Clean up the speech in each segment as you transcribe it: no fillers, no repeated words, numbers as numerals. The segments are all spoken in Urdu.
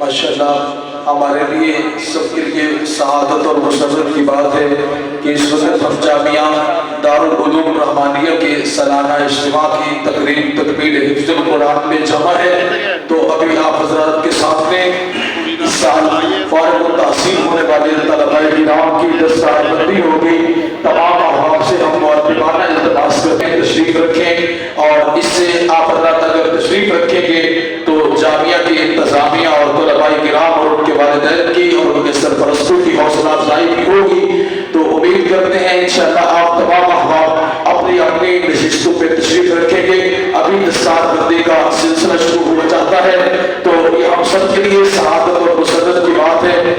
ماشاءاللہ ہمارے لیے سب کے لیے سعادت اور مسرت کی بات ہے کہ اس وقت ہم جامعہ دارالعلوم رحمانیہ کے سالانہ اجتماع کی تقریب تکمیل حفظ القرآن میں جمع ہے۔ تو ابھی آپ حضرات کے سامنے اس سال فارغ التحصیل ہونے والے طلباء کرام کی دستار بندی ہوگی۔ تمام احباب سے ہم مؤدبانہ التماس کرتے ہیں تشریف رکھیں، اور اس سے آپ حضرات اگر تشریف رکھیں گے تو جامعہ کی انتظامیہ اور طلباء کرام اور ان کے والدین کی اور ان کے سرپرستوں کی حوصلہ افزائی بھی ہوگی۔ تو امید کرتے ہیں انشاءاللہ آپ تمام احباب اپنی اپنی نشستوں پہ تشریف رکھیں گے۔ ابھی دستار بندی کا سلسلہ شروع ہو جاتا ہے، تو یہ ہم سب کے لیے سعادت اور مسرت کی بات ہے۔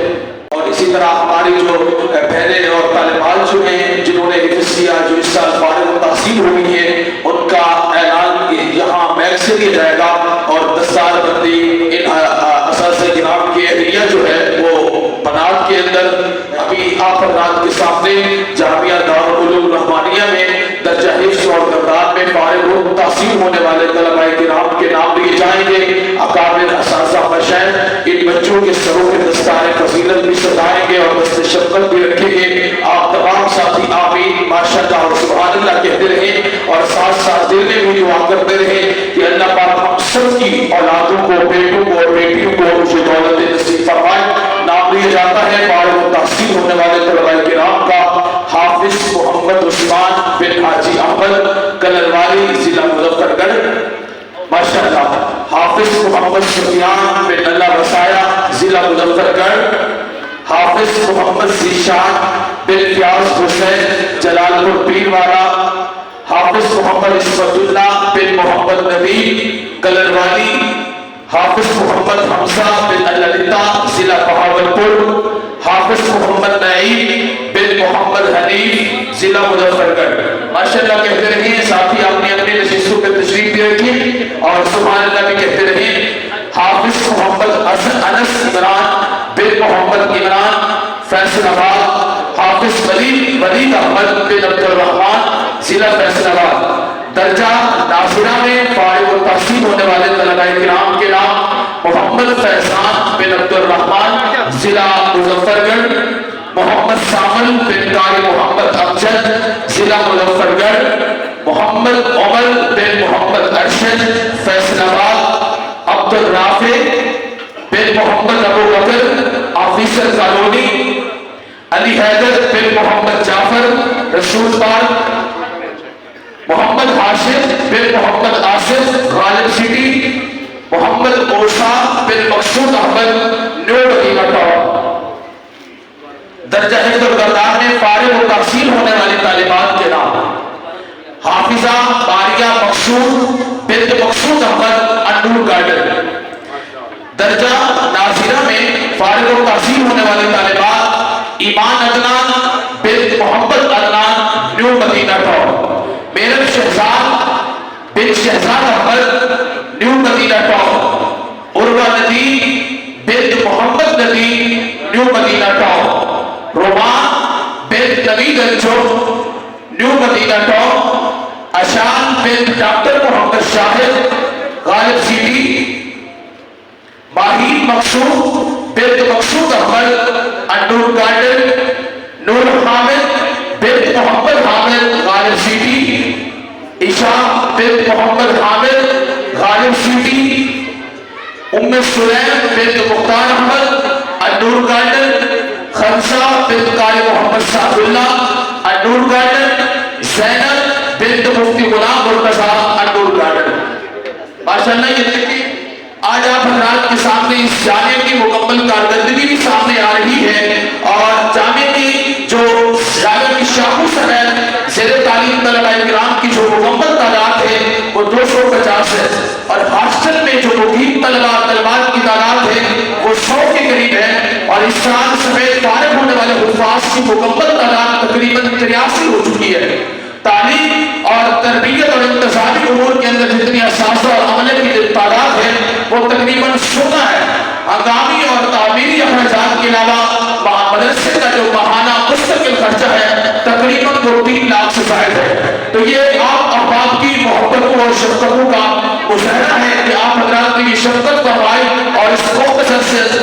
اور اسی طرح ہماری جو بہنیں اور طالبات جو ہیں جنہوں نے حفظ کیا، جو اس سال فارغ التحصیل ہوئی ہے، ان کا اعلان یہاں میک سے کیا جائے گا، اور دستار بندی ان اساتذہ کرام کی اہلیہ جو ہے وہ بنات کے اندر ابھی آپ حضرات کے سامنے جامعہ دارالعلوم رحمانیہ میں درجہ حفظ اور گردان میں فارغ التحصیل ہونے والے طلباء کرام کے نام لیے جائیں گے۔ اکابر اساتذہ مشائخ ان بچوں کے سروں کے دستار فضیلت بھی سجائیں گے اور دست شفقت بھی رکھیں گے۔ آپ تمام ساتھی آمین ماشاءاللہ اور سبحان اللہ کہتے رہیں، اور ساتھ ساتھ دل میں بھی دعا کرتے رہیں کہ اللہ پاک ہم سب کی اولادوں کو، بیٹوں کو اور بیٹیوں کو خوش دولت نصیب فرمائے۔ نام لیا جاتا ہے فارغ التحصیل ہونے والے طلباء کرام کا حافظ محمد عثمان بن حاجی احمد کلرواری ضلع مظفر گڑھ۔ ماشاءاللہ حافظ محمد سفیان بن اللہ وسایا ضلع مظفر گڑھ۔ حافظ محمد ذیشان بن فیاض حسین جلال پور پیرواڑہ۔ حافظ محمد عصمت اللہ بن محمد نبی کلرواری۔ حافظ محمد حمزہ بن للتا ضلع بہاولپور۔ حافظ محمد نعیم بن محمد حنیف ضلع مظفر گڑھ۔ ماشاءاللہ کہتے رہیں ساتھی اپنی اپنی نشستوں پہ تشریف بھی رکھیں اور سبحان اللہ بھی کہتے رہیں۔ حافظ محمد انس عمران بن محمد عمران فیصل آباد۔ حافظ ولید احمد بن عبد الرحمن ضلع فیصل آباد۔ درجہ ناصرہ میں فارغ التحصیل ہونے والے طلباء کرام کے نام محمد فیضان بن عبد الرحمن ضلع مظفر گڑھ۔ محمد سامل بن قاری محمد امجد ضلع مظفر گڑھ۔ محمد عمر بن محمد ارشد فیصل آباد۔ عبد الرافع بن محمد ابو بکر آفیسر کالونی۔ علی حیدر بن محمد جعفر رسول پارک۔ محمد ہاشم بن محمد آصف غالب سٹی۔ محمد اوشا بن مقصود احمد نیو مدینہ ٹاؤن۔ درجہ حفظ القرآن میں فارغ التحصیل ہونے والی طالبات کے نام حافظہ باریہ مقصود بنت مقصود احمد انور گارڈن۔ درجہ ناظرہ میں فارغ التحصیل ہونے والی طالبات ایمان عدنان بنت محمد عدنان نیو مدینہ ٹاؤن۔ میرب شہزاد بن شہزاد احمد نیو مدینہ ٹاؤن۔ عروہ ندی بنت محمد ندی نیو مدینہ ٹاؤن۔ رومان بنت نوید انجو نیو مدینہ ٹاؤن۔ اشان بنت ڈاکٹر محمد شاہد غالب سٹی۔ ماہین مقصود بنت مقصود احمد انور گارڈن۔ نور حامد بنت محمد حامد غالب سٹی۔ عشاء بنت محمد حامد غالب سٹی۔ ام سلیم بنت مختار احمد انور گارڈن۔ خمسہ بنت قاری محمد صاحب اللہ انور گارڈن۔ زینب بنت مفتی غلام مرتضیٰ انور گارڈن۔ ماشاءاللہ یہ دیکھیں آج آپ حضرات کے سامنے اس جامعہ کی مکمل کارکردگی بھی سامنے آ رہی ہے، اور جامعہ کی جو جامعہ کی شاخوں سمیت زیر تعلیم طلباء کرام کی جو مکمل تعداد ہے وہ 250 ہے، اور ہاسٹل میں جو مقیم طلبات کی تعداد ہے وہ 100 کے قریب ہے، اور اس سال سمیت فارغ ہونے والے حفاظ کی مکمل تعداد تقریباً 83 ہو چکی ہے۔ تعلیم اور تربیت اور انتظامی امور کے اندر جتنی اساتذہ اور عملے کی تعداد ہے وہ تقریباً 16 ہے۔ ہنگامی اور تعمیری اخراجات کے علاوہ مدرسے کا جو ماہانہ مستقل خرچہ ہے تقریباً 3 لاکھ سے زائد ہے۔ تو یہ آپ احباب کی محبتوں اور شفقتوں کا مظاہرہ ہے کہ آپ حضرات نے یہ شفقت فرمائی اور اس مختصر سے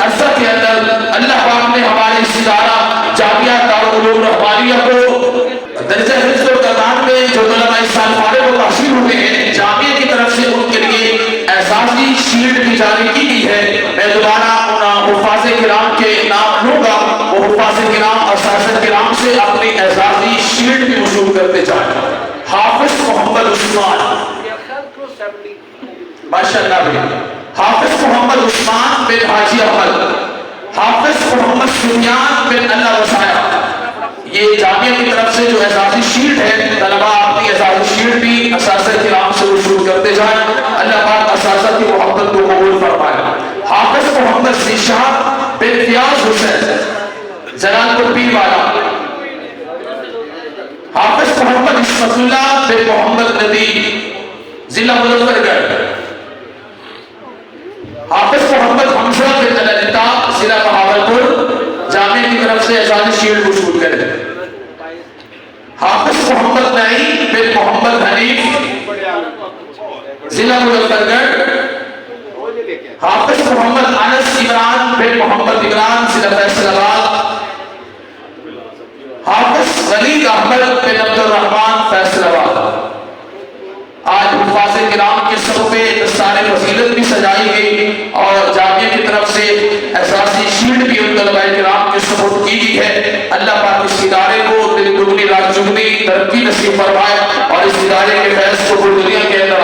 جائیں. حافظ محمد عثمان, ماشاءاللہ بھائی, حافظ محمد عثمان بن حاجی احمد, حافظ محمد سفیان بن اللہ وسائع. یہ جامعہ کی طرف سے جو اعزازی شیلڈ ہے, طلباء اپنی اعزازی شیلڈ بھی اساتذہ کرام سے وصول کرتے جائیں. اللہ پاک اساتذہ کی محبت کو قبول فرمائے. حافظ محمد ذیشان بن فیاض حسین جلال پور پیر والا. حافظ محمد اسمت اللہ بن محمد ندیم ضلع مظفر گڑھ. حافظ محمد حمزہ بن الطاف ضلع بہاولپور جامعہ کی طرف سے اعزازی شیلڈ وصول کرے. حافظ محمد نعیم بن محمد حنیف ضلع مظفر گڑھ. حافظ محمد انس عمران بن محمد عمران ضلع فیصل آباد. حافظ ولید احمد بن عبد الرحمن فیصل آباد. آج حفاظ کرام کے سب پہ دستار فضیلت بھی سجائی گئی اور جامعہ کی طرف سے اعزازی شیلڈ بھی ان طلباء کرام کے سپورٹ کی گئی ہے. اللہ پاک اس ادارے کو دل دگنی رات چگنی ترقی نصیب فرمائے اور اس ادارے کے فیض کو پوری دنیا کے اندر